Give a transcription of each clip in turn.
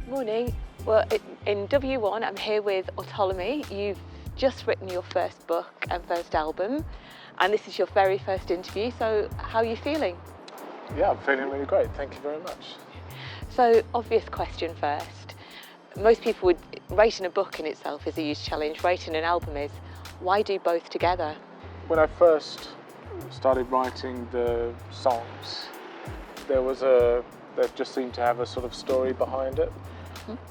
Morning. Well, in W1, I'm here with Autolemy. You've just written your first book and first album, and this is your very first interview, so how are you feeling? Yeah, I'm feeling really great. Thank you very much. So, obvious question first. Most people would, writing a book in itself is a huge challenge. Writing an album is. Why do both together? When I first started writing the songs, there just seemed to have a sort of story behind it.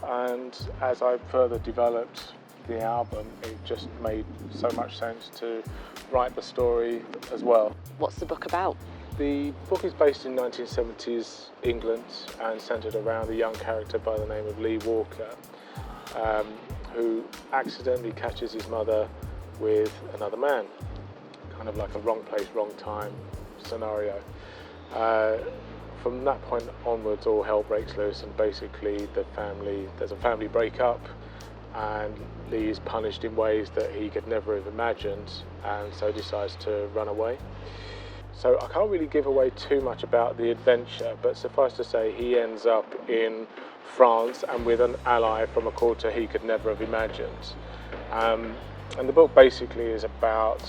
And as I further developed the album, it just made so much sense to write the story as well. What's the book about? The book is based in 1970s England and centred around a young character by the name of Lee Walker, who accidentally catches his mother with another man, kind of like a wrong place, wrong time scenario. From that point onwards, all hell breaks loose, and basically there's a family breakup, and Lee is punished in ways that he could never have imagined, and so decides to run away. So I can't really give away too much about the adventure, but suffice to say he ends up in France and with an ally from a quarter he could never have imagined. And the book basically is about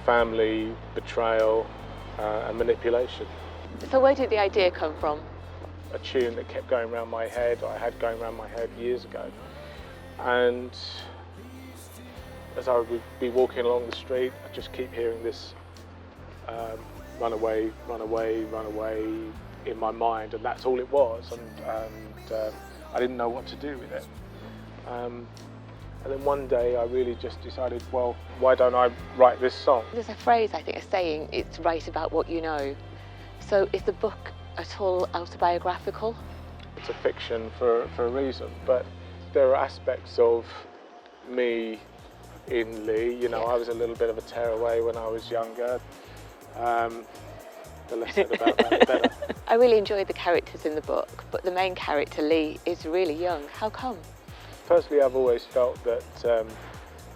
family, betrayal, and manipulation. So where did the idea come from? A tune that kept going around my head, or I had going around my head years ago. And as I would be walking along the street, I just keep hearing this run away, run away, run away in my mind, and that's all it was. And I didn't know what to do with it. And then one day I really just decided, well, why don't I write this song? There's a phrase, I think, a saying, it's write about what you know. So is the book at all autobiographical? It's a fiction for a reason, but there are aspects of me in Lee. You know, I was a little bit of a tearaway when I was younger. The less said about that, the better. I really enjoyed the characters in the book, but the main character, Lee, is really young. How come? Personally, I've always felt that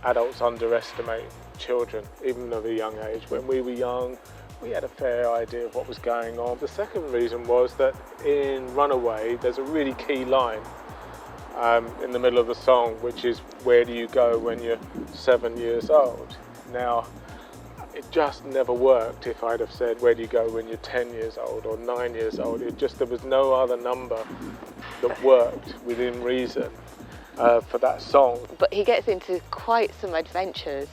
adults underestimate children, even at a young age. When we were young, we had a fair idea of what was going on. The second reason was that in Runaway, there's a really key line in the middle of the song, which is, where do you go when you're 7 years old? Now, it just never worked if I'd have said, where do you go when you're 10 years old or 9 years old? There was no other number that worked within reason for that song. But he gets into quite some adventures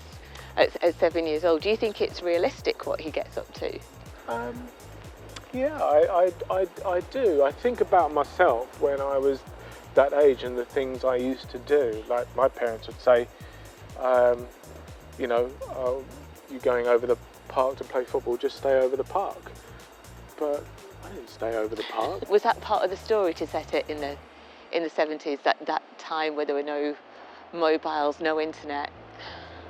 at 7 years old. Do you think it's realistic what he gets up to? Yeah, I do. I think about myself when I was that age and the things I used to do. Like my parents would say, you're going over the park to play football, just stay over the park. But I didn't stay over the park. Was that part of the story to set it in the 70s, that time where there were no mobiles, no internet?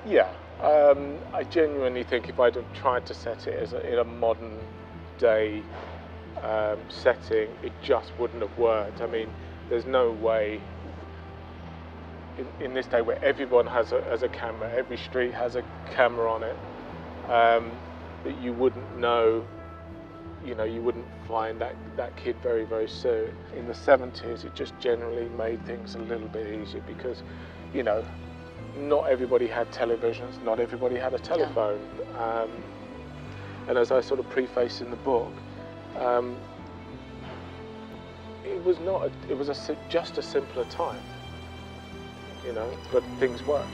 Yeah. I genuinely think if I'd have tried to set it in a modern day setting, it just wouldn't have worked. I mean, there's no way in this day where everyone has a camera, every street has a camera on it, that you wouldn't know, you wouldn't find that kid very, very soon. In the 70s, it just generally made things a little bit easier because, not everybody had televisions, not everybody had a telephone. And as I sort of preface in the book, it was just a simpler time, but things worked.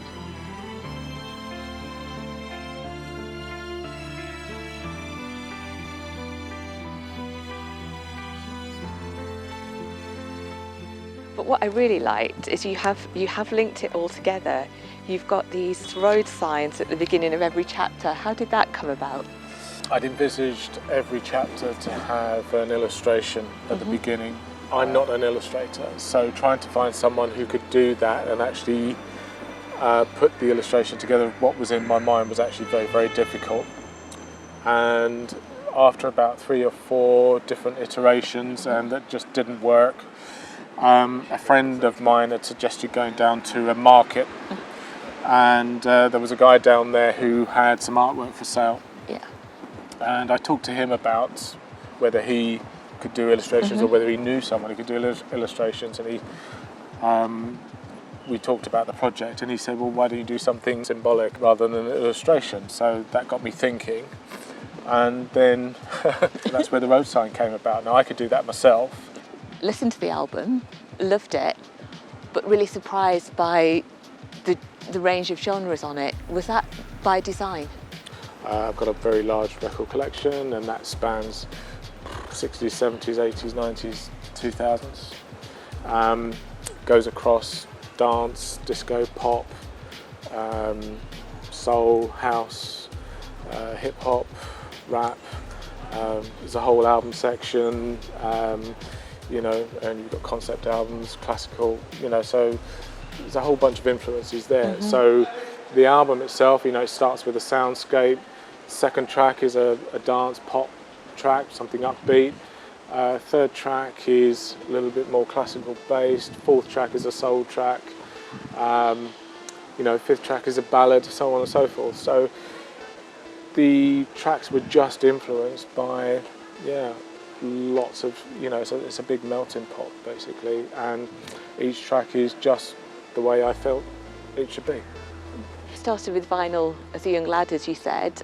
But what I really liked is you have linked it all together. You've got these road signs at the beginning of every chapter. How did that come about? I'd envisaged every chapter to have an illustration at the beginning. I'm not an illustrator, so trying to find someone who could do that and actually put the illustration together of what was in my mind was actually very, very difficult. And after about 3 or 4 different iterations, and that just didn't work, a friend of mine had suggested going down to a market, and there was a guy down there who had some artwork for sale. Yeah. And I talked to him about whether he could do illustrations or whether he knew someone who could do illustrations, and we talked about the project, and he said, well, why don't you do something symbolic rather than an illustration? So that got me thinking, and then that's where the road sign came about. Now I could do that myself. Listened to the album, loved it, but really surprised by the range of genres on it. Was that by design? I've got a very large record collection, and that spans 60s, 70s, 80s, 90s, 2000s. Goes across dance, disco, pop, soul, house, hip hop, rap. There's a whole album section, you know, and you've got concept albums, classical, you know, so there's a whole bunch of influences there. So the album itself, you know, it starts with a soundscape. Second track is a dance pop track, something upbeat. Third track is a little bit more classical based. Fourth track is a soul track. You know, fifth track is a ballad, so on and so forth. So the tracks were just influenced by, lots of, you know, so it's a big melting pot basically, and each track is just the way I felt it should be. You started with vinyl as a young lad, as you said.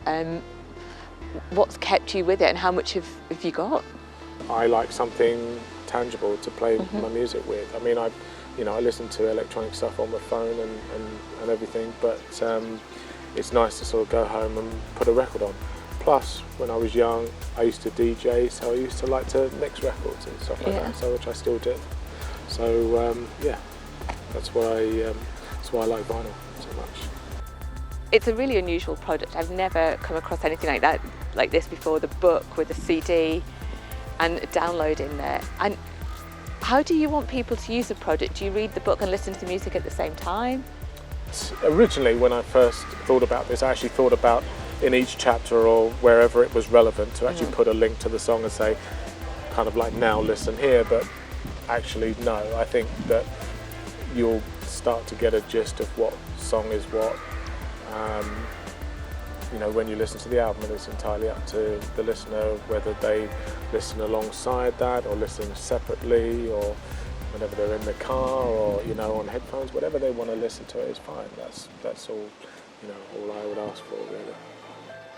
What's kept you with it, and how much have you got? I like something tangible to play my music with. I mean, I listen to electronic stuff on my phone and everything, but it's nice to sort of go home and put a record on. Plus, when I was young, I used to DJ, so I used to like to mix records and stuff like that, so which I still do. So that's why I like vinyl so much. It's a really unusual product. I've never come across anything like this before. The book with a CD and a download in there. And how do you want people to use the product? Do you read the book and listen to the music at the same time? Originally, when I first thought about this, I actually thought about in each chapter or wherever it was relevant to actually put a link to the song and say, kind of like, now listen here. But actually, no, I think that you'll start to get a gist of what song is what. You know, when you listen to the album, and it's entirely up to the listener whether they listen alongside that or listen separately, or whenever they're in the car or, you know, on headphones, whatever they want to listen to it is fine. That's all, you know, all I would ask for, really.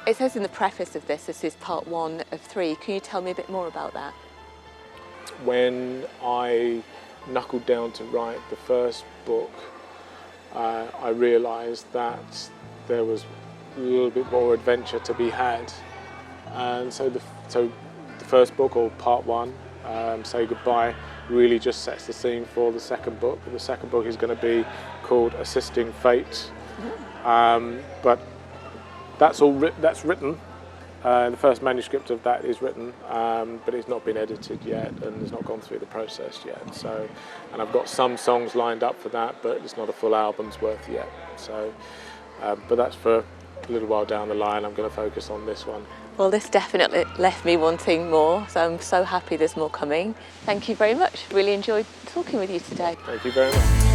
It says in the preface of this is part 1 of 3. Can you tell me a bit more about that? When I knuckled down to write the first book, I realised that there was a little bit more adventure to be had, and so the first book, or part 1, Say Goodbye, really just sets the scene for the second book. The second book is going to be called Assisting Fate, but that's written. The first manuscript of that is written, but it's not been edited yet, and it's not gone through the process yet. So, and I've got some songs lined up for that, but it's not a full album's worth yet. So, but that's for a little while down the line. I'm going to focus on this one. Well, this definitely left me wanting more, so I'm so happy there's more coming. Thank you very much. Really enjoyed talking with you today. Thank you very much.